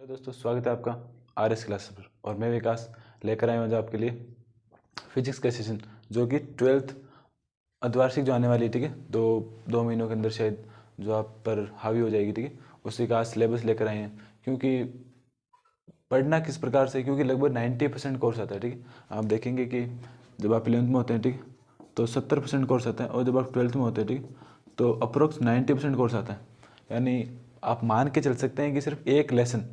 Hello दोस्तों, स्वागत है आपका आर एस क्लास पर। और मैं विकास लेकर आया हूँ आज आपके लिए फिजिक्स का सेशन, जो कि 12th अर्धवार्षिक जो आने वाली है, ठीक है, दो महीनों के अंदर शायद जो आप पर हावी हो जाएगी, ठीक है। उसी का सिलेबस लेकर आए हैं। क्योंकि पढ़ना किस प्रकार से, क्योंकि लगभग 90% कोर्स आता है, ठीक है। आप देखेंगे कि जब आप 11th में होते हैं, ठीक है, तो 70% कोर्स आता है, और जब आप 12th में होते हैं, ठीक है, तो अप्रोक्स 90% कोर्स आता है। यानी आप मान के चल सकते हैं कि सिर्फ एक लेसन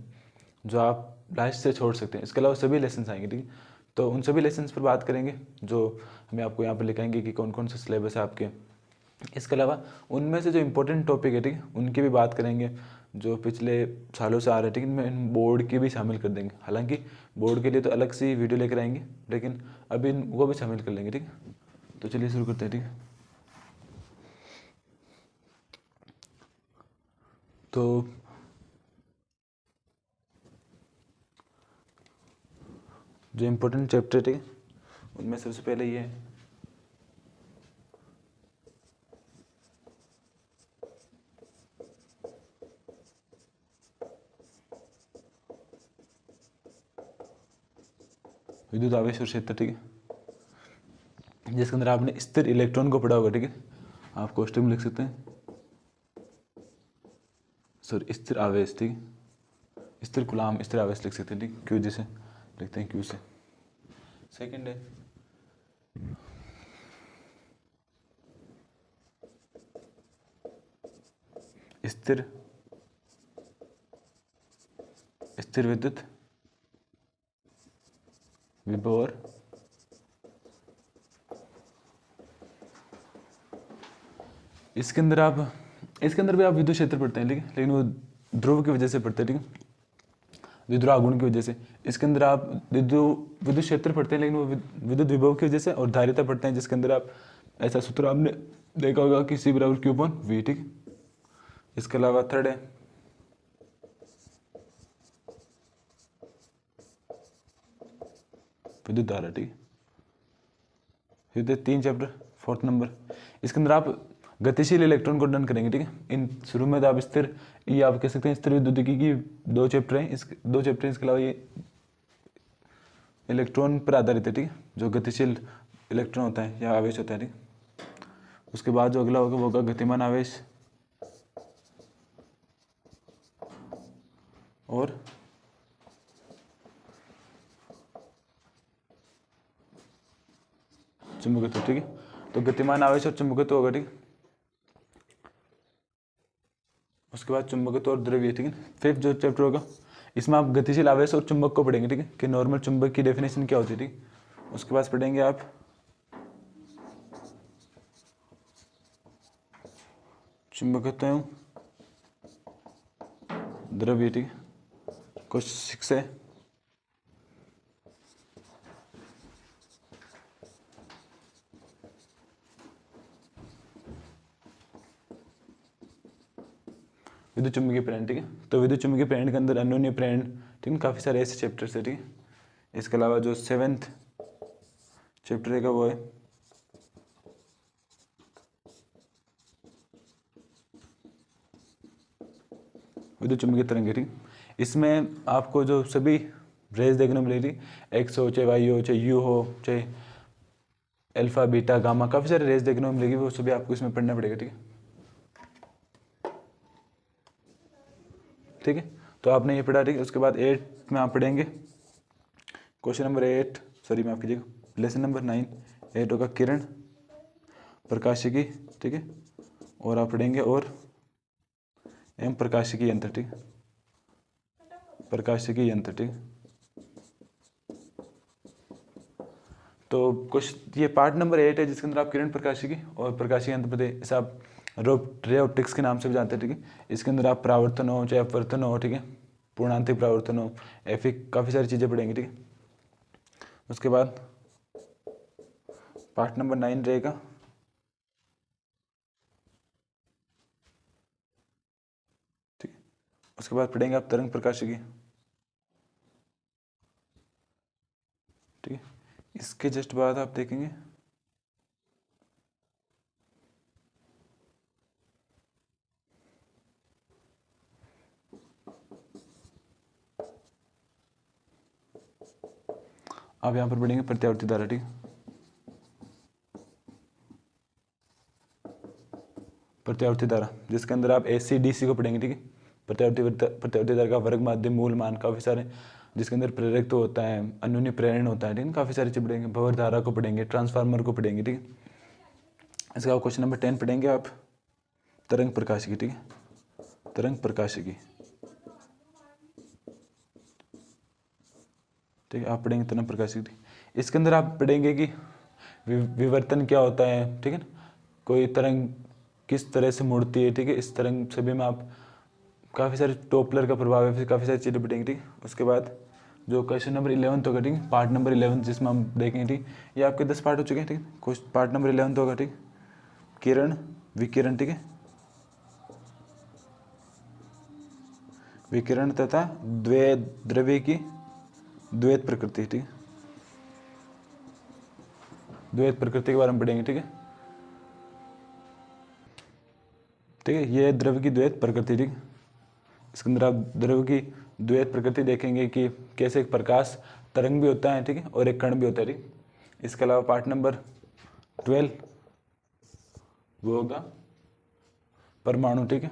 जो आप लास्ट से छोड़ सकते हैं, इसके अलावा सभी लेसन आएंगे, ठीक है। तो उन सभी लेसन पर बात करेंगे जो हमें आपको यहाँ पर लिखाएंगे कि कौन कौन से सिलेबस है आपके। इसके अलावा उनमें से जो इम्पोर्टेंट टॉपिक है, ठीक है, उनकी भी बात करेंगे जो पिछले सालों से आ रहे हैं, ठीक है। इनमें बोर्ड की भी शामिल कर देंगे। हालांकि बोर्ड के लिए तो अलग से वीडियो लेकर आएंगे, लेकिन अभी वो भी शामिल कर लेंगे, ठीक है। तो चलिए शुरू करते हैं, ठीक है। तो जो इम्पोर्टेंट चैप्टर, ठीक है, उनमें सबसे पहले ये है विद्युत आवेश और क्षेत्र, ठीक है, जिसके अंदर आपने स्थिर इलेक्ट्रॉन को पढ़ा होगा, ठीक है। आप कोष्टक में लिख सकते हैं, सॉरी, स्थिर आवेश, ठीक है, स्थिर गुलाम स्थिर आवेश लिख सकते हैं, ठीक, क्यू जिसे लिखते हैं क्यू से। सेकंड है स्थिर स्थिर विद्युत विभव और इसके अंदर भी आप विद्युत क्षेत्र पढ़ते हैं, लेकिन वो ध्रुव की वजह से पढ़ते हैं, ठीक है, विद्युत आघूर्ण की वजह से। इसके अंदर आप विद्युत क्षेत्र पढ़ते हैं, लेकिन वो विद्युत विभव की वजह से, और धारिता पढ़ते हैं, जिसके अंदर आप ऐसा सूत्र आपने देखा होगा कि C बराबर Q अपॉन V, ठीक। इसके अलावा थर्ड है विद्युत धारा, ठीक। फिर 3 चैप्टर, 4th नंबर। इसके अंदर आप गतिशील इलेक्ट्रॉन को डन करेंगे, ठीक है। इन शुरू में तो आप स्थिर, ये आप कह सकते हैं स्थिर विद्युतिकी की 2 चैप्टर हैं, इस 2 चैप्टर। इसके अलावा ये इलेक्ट्रॉन पर आधारित है, ठीक है, जो गतिशील इलेक्ट्रॉन होता है या आवेश होता है, ठीक। उसके बाद जो अगला होगा वो होगा गतिमान आवेश और चुंबकत्व, ठीक है। तो गतिमान आवेश और चुंबकत्व होगा, ठीक। उसके बाद चुंबकत्व और द्रव्य, ठीक है। 5th जो चैप्टर होगा, इसमें आप गतिशील आवेश और चुंबक को पढ़ेंगे, ठीक है, कि नॉर्मल चुंबक की डेफिनेशन क्या होती है, ठीक। उसके बाद पढ़ेंगे आप चुंबकत्व एवं द्रव्य, ठीक है। क्वेश्चन 6 है विद्युत चुंबकीय प्रेरण, ठीक है। तो विद्युत चुंबकीय प्रेरण के अंदर अन्योन्य प्रेरण, ठीक है, काफ़ी सारे ऐसे चैप्टर्स है, ठीक है। इसके अलावा जो 7th चैप्टर है वो है विद्युत चुंबकीय तरंगे, ठीक। इसमें आपको जो सभी रेज देखने को मिलेगी, एक्स हो चाहे वाई हो चाहे यू हो चाहे अल्फा बीटा गामा, काफ़ी सारे रेज देखने को मिलेगी, वो सभी आपको इसमें पढ़ना पड़ेगा, ठीक है। ठीक है, तो आपने ये पढ़ा, ठीक है। उसके बाद 8 में आप पढ़ेंगे क्वेश्चन नंबर 8, सॉरी माफ कीजिएगा, लेसन नंबर 9। 8 होगा किरण प्रकाशिकी, ठीक है। और आप पढ़ेंगे और एम प्रकाशिकी यंत्र, ठीक है, प्रकाशिकी यंत्र, ठीक है। तो कुछ ये पार्ट नंबर 8 है, जिसके अंदर आप किरण प्रकाशिकी और प्रकाशिकी यंत्र पढ़ते, इसे आप रे ऑप्टिक्स के नाम से भी जानते हैं, ठीक है। इसके अंदर आप परावर्तन हो चाहे अपवर्तन हो, ठीक है, पूर्णांतिक परावर्तन हो, ऐसी काफ़ी सारी चीज़ें पढ़ेंगे, ठीक है। उसके बाद पार्ट नंबर 9 रहेगा ठीक है। उसके बाद पढ़ेंगे आप तरंग प्रकाशिकी, ठीक है। इसके जस्ट बाद आप देखेंगे आप यहाँ पर पढ़ेंगे प्रत्यावर्ती धारा, ठीक है, प्रत्यावर्ती धारा, जिसके अंदर आप AC/DC को पढ़ेंगे, ठीक है। प्रत्यावर्ती धारा का वर्ग, माध्यम, मूल, मान, काफ़ी सारे, जिसके अंदर प्रेरक तो होता है, अन्योन्य प्रेरण होता है, ठीक है, काफ़ी सारी चीज़ पढ़ेंगे। भंवर धारा को पढ़ेंगे, ट्रांसफार्मर को पढ़ेंगे, ठीक है। इसका क्वेश्चन नंबर 10 पढ़ेंगे आप, तरंग प्रकाशिकी, ठीक है, तरंग प्रकाशिकी, ठीक है, आप पढ़ेंगे तरंग प्रकाशिकी। इसके अंदर आप पढ़ेंगे कि विवर्तन क्या होता है, ठीक है, कोई तरंग किस तरह से मुड़ती है, ठीक है, इस तरंग सभी में आप काफ़ी सारे टोपलर का प्रभाव है, फिर काफ़ी सारी चीज़ें पढ़ेंगे, ठीक। उसके बाद जो क्वेश्चन नंबर 11 होगा, ठीक, पार्ट नंबर 11 जिसमें हम देखेंगे, ठीक, ये आपके 10 पार्ट हो चुके हैं, ठीक। क्वेश्चन पार्ट नंबर 11 होगा, ठीक, किरण, विकिरण, ठीक है, विकिरण तथा द्रव्य की द्वैत प्रकृति, ठीक है, द्वैत प्रकृति के बारे में पढ़ेंगे, ठीक है, ठीक है, ये द्रव्य की द्वैत प्रकृति, ठीक। इसके अंदर आप द्रव्य की द्वैत प्रकृति देखेंगे कि कैसे एक प्रकाश तरंग भी होता है, ठीक है, और एक कण भी होता है, ठीक। इसके अलावा पार्ट नंबर 12 वो होगा परमाणु, ठीक है,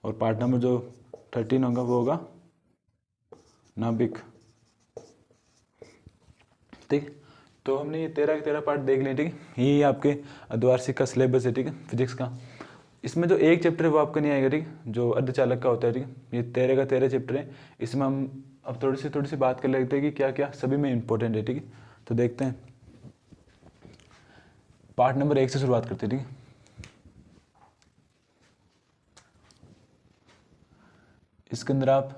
और पार्ट नंबर जो 13 होगा वो होगा नाभिक, ठीक। तो हमने ये 13 के 13 पार्ट देख लिए, ठीक है। ये आपके अर्धवार्षिक का सिलेबस है, ठीक है, फिजिक्स का। इसमें जो एक चैप्टर है वो आपका नहीं आएगा, ठीक, जो अर्धचालक का होता है, ठीक। ये 13 का 13 चैप्टर है। इसमें हम अब थोड़ी सी बात कर लेते हैं कि क्या क्या सभी में इंपॉर्टेंट है, ठीक है। तो देखते हैं, पार्ट नंबर 1 से शुरुआत करते हैं, ठीक है। इसके अंदर आप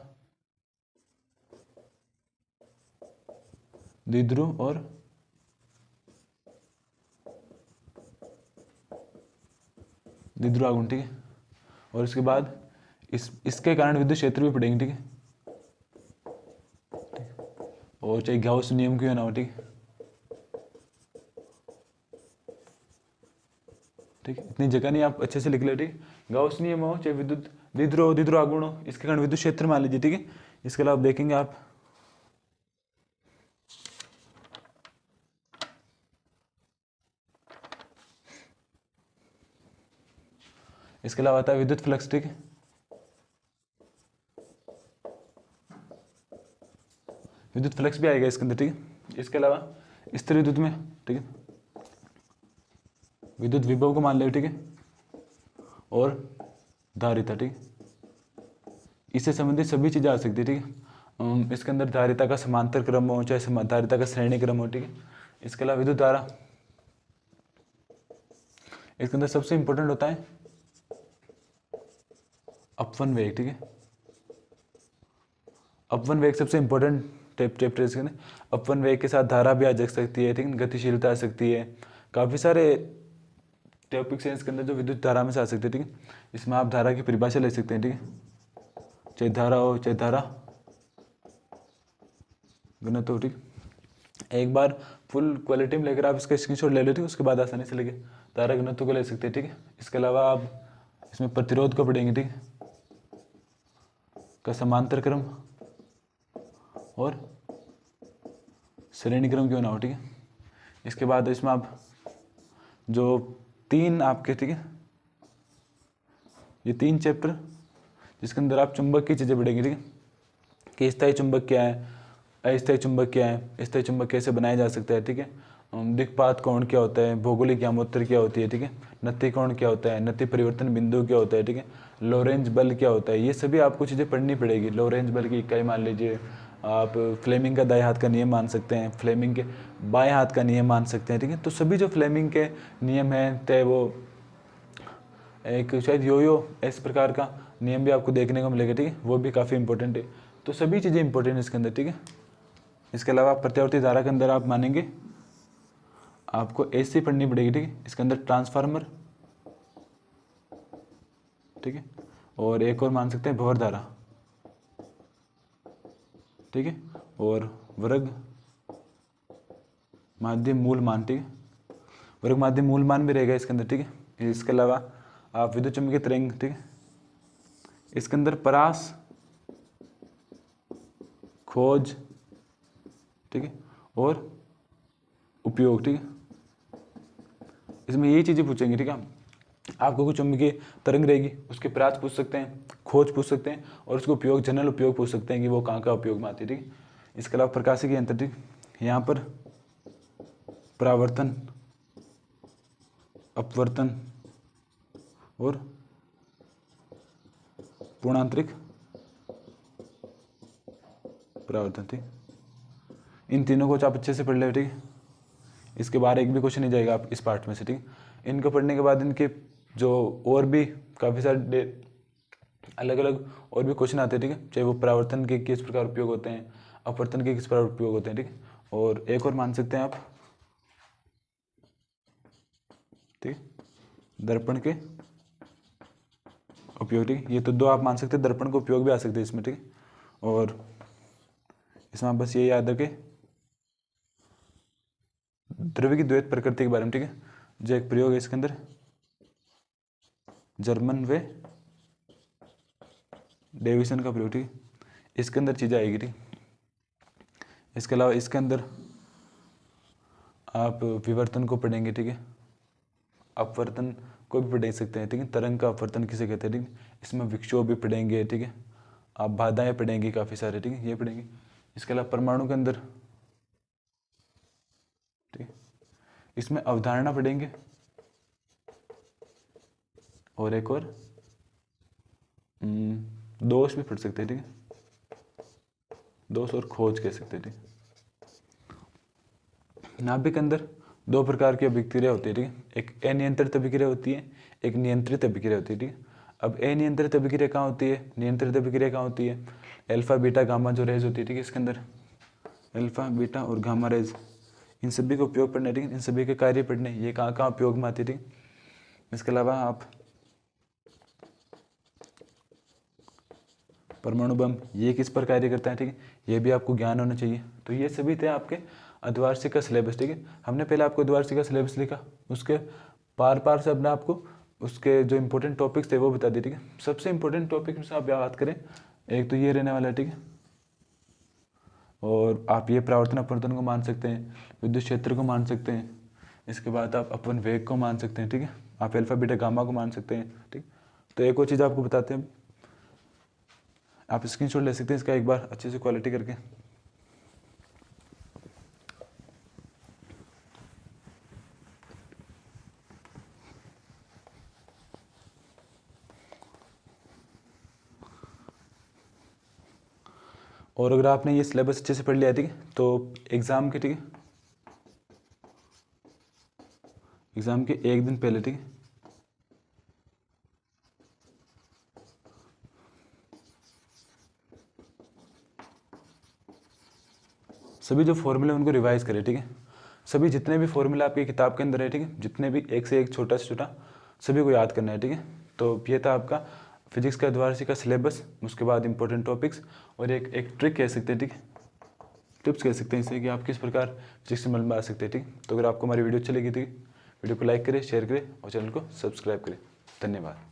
द्विध्रुव और द्विध्रुव आघूर्ण, ठीक है, और इसके बाद इसके कारण विद्युत क्षेत्र भी पढ़ेंगे, ठीक है, और चाहे गाउस नियम क्यों ना हो, ठीक, ठीक है, इतनी जगह नहीं, आप अच्छे से लिख ले, ठीक। गाउस नियम हो चाहे विद्युत द्विध्रुव आघूर्ण हो, इसके कारण विद्युत क्षेत्र मान लीजिए, ठीक है। इसके अलावा देखेंगे आप इसके अलावा आता है विद्युत फ्लक्स, ठीक है, विद्युत फ्लक्स भी आएगा इसके अंदर, ठीक है। इसके अलावा स्थिर विद्युत में, ठीक है, विद्युत विभव को मान ले, ठीक है, और धारिता, ठीक है, इससे संबंधित सभी चीज़ें आ सकती है, ठीक है। इसके अंदर धारिता का समांतर क्रम हो चाहे धारिता का श्रेणी क्रम हो, ठीक है। इसके अलावा विद्युत धारा, इसके अंदर सबसे इंपॉर्टेंट होता है अपवन वेग, ठीक है, अपवन वेग सबसे इंपॉर्टेंट चैप्टर इसके अंदर। अपवन वेग के साथ धारा भी आ जा सकती है, ठीक है, गतिशीलता आ सकती है, काफ़ी सारे टॉपिक्स हैं इसके अंदर जो विद्युत धारा में से आ सकते हैं, ठीक है। इसमें आप धारा की परिभाषा ले सकते हैं, ठीक है, चाहे धारा हो चाहे धारा घनत्व हो, ठीक। एक बार फुल क्वालिटी में लेकर आप इसका स्क्रीनशॉट ले लेते हैं, उसके बाद आसानी से लेके धारा घनत्व को ले सकते हैं, ठीक है। इसके अलावा आप इसमें प्रतिरोध को पढ़ेंगे, ठीक है, का समांतर क्रम और श्रेणी क्रम क्यों ना हो, ठीक है। इसके बाद इसमें आप जो 3 आपके, ठीक है, ये 3 चैप्टर जिसके अंदर आप चुंबक की चीज़ें पढ़ेंगे, ठीक है, कि स्थायी चुंबक क्या है, अस्थायी चुंबक क्या है, स्थायी चुंबक कैसे बनाया जा सकता है, ठीक है, दिक्पात कोण क्या होता है, भौगोलिक यामोत्तर क्या होती है, ठीक है, नत्थी कोण क्या होता है, नत्थी परिवर्तन बिंदु क्या होता है, ठीक है, लोरेंज बल क्या होता है, ये सभी आपको चीज़ें पढ़नी पड़ेगी। लोरेंज बल की इकाई मान लीजिए आप, फ्लेमिंग का दाएं हाथ का नियम मान सकते हैं, फ्लेमिंग के बाएं हाथ का नियम मान सकते हैं, ठीक है। तो सभी जो फ्लेमिंग के नियम हैं, चाहे वो एक शायद योयो इस प्रकार का नियम भी आपको देखने को मिलेगा, ठीक है, वो भी काफ़ी इंपॉर्टेंट है। तो सभी चीज़ें इंपॉर्टेंट है इसके अंदर, ठीक है। इसके अलावा प्रत्यावर्ती धारा के अंदर आप मानेंगे आपको AC पढ़नी पड़ेगी, ठीक है, इसके अंदर ट्रांसफार्मर, ठीक है, और एक और मान सकते हैं भंवर धारा, ठीक है, और वर्ग माध्यम मूल मान, ठीक है, वर्ग माध्यम मूल मान भी रहेगा इसके अंदर, ठीक है। इसके अलावा आप विद्युत चुम्बकीय तरंग, ठीक है, इसके अंदर परास खोज, ठीक है, और उपयोग, ठीक है। इसमें यही चीज़ें पूछेंगे, ठीक है। आपको कुछ चुंबकीय तरंग रहेगी, उसके प्राच पूछ सकते हैं, खोज पूछ सकते हैं, और उसका उपयोग, जनरल उपयोग पूछ सकते हैं कि वो कहाँ उपयोग में आती है, ठीक है। इसके अलावा प्रकाशिकी यंत्र, ठीक, यहाँ पर परावर्तन, अपवर्तन और पूर्णांतरिक परावर्तन, ठीक। इन तीनों को आप अच्छे से पढ़ ले, ठीक। इसके बाहर एक भी क्वेश्चन नहीं जाएगा आप इस पार्ट में से, ठीक। इनको पढ़ने के बाद इनके जो और भी काफ़ी सारे अलग अलग और भी क्वेश्चन आते हैं, ठीक है। चाहे वो परावर्तन के किस प्रकार उपयोग होते हैं, अपवर्तन के किस प्रकार उपयोग होते हैं, ठीक है। और एक और मान सकते हैं आप, ठीक, दर्पण के उपयोग, ठीक। ये तो दो आप मान सकते हैं, दर्पण का उपयोग भी आ सकते हैं इसमें, ठीक। और इसमें आप बस ये याद रखें द्रव्य की द्वैत प्रकृति के बारे में, ठीक है। जो एक प्रयोग है इसके अंदर, जर्मन वे डेविसन का प्रयोग, ठीक। इसके अंदर चीज़ें आएगी, ठीक। इसके अलावा इसके अंदर आप विवर्तन को पढ़ेंगे, ठीक है। अपवर्तन को भी पढ़ सकते हैं, ठीक है। तरंग का अपवर्तन किसे कहते हैं, ठीक। इसमें विक्षोभ भी पढ़ेंगे, ठीक है। आप बाधाएं पढ़ेंगे काफ़ी सारे, ठीक है, ये पढ़ेंगे। इसके अलावा परमाणु के अंदर, ठीक, इसमें अवधारणा पढ़ेंगे, और एक और दोष भी पढ़ सकते हैं, ठीक है। दोष और खोज कह सकते हैं, ठीक। नाभिक के अंदर दो प्रकार की अभिक्रिया होती है, ठीक है। एक अनियंत्रित अभिक्रिया होती है, एक नियंत्रित अभिक्रिया होती है, ठीक है। अब अनियंत्रित अभिक्रिया कहाँ होती है, नियंत्रित अभिक्रिया कहाँ होती है, अल्फा बीटा गामा जो रेज होती है, ठीक है। इसके अंदर अल्फा बीटा और गामा रेज, इन सभी का उपयोग पढ़ने, ठीक है। इन सभी के कार्य पढ़ने, ये कहाँ कहाँ उपयोग में आती है, ठीक। इसके अलावा आप परमाणु बम, ये किस पर कार्य करता है, ठीक है, ये भी आपको ज्ञान होना चाहिए। तो ये सभी थे आपके अर्धवार्षिक का सिलेबस, ठीक है। हमने पहले आपको अर्धवार्षिक का सिलेबस लिखा, उसके पार पार से अपने आपको उसके जो इंपॉर्टेंट टॉपिक्स थे वो बता दिए, ठीक है। सबसे इंपॉर्टेंट टॉपिक में से आप याद करें, एक तो ये रहने वाला है, ठीक है। और आप ये परावर्तन अपवर्तन को मान सकते हैं, विद्युत क्षेत्र को मान सकते हैं। इसके बाद आप अपन वेग को मान सकते हैं, ठीक है। आप अल्फा बीटा गामा को मान सकते हैं, ठीक। तो एक और चीज़ आपको बताते हैं, आप स्क्रीनशॉट ले सकते हैं इसका एक बार अच्छे से क्वालिटी करके। और अगर आपने ये सिलेबस अच्छे से पढ़ लिया, ठीक है, तो एग्ज़ाम के, ठीक है, एग्ज़ाम के एक दिन पहले, ठीक है, सभी जो फॉर्मूले उनको रिवाइज करें, ठीक है। सभी जितने भी फॉर्मूला आपकी किताब के अंदर है, ठीक है, जितने भी एक से एक छोटा से छोटा, सभी को याद करना है, ठीक है। तो ये था आपका फिजिक्स का अर्धवार्षिक का सिलेबस, उसके बाद इंपॉर्टेंट टॉपिक्स, और एक ट्रिक कह सकते हैं, ठीक है, टिप्स कह सकते हैं इसे, कि आप किस प्रकार फिजिक्स में अमल आ सकते हैं, ठीक। तो अगर आपको हमारी वीडियो अच्छी लगी थी, वीडियो को लाइक करें, शेयर करें और चैनल को सब्सक्राइब करें। धन्यवाद।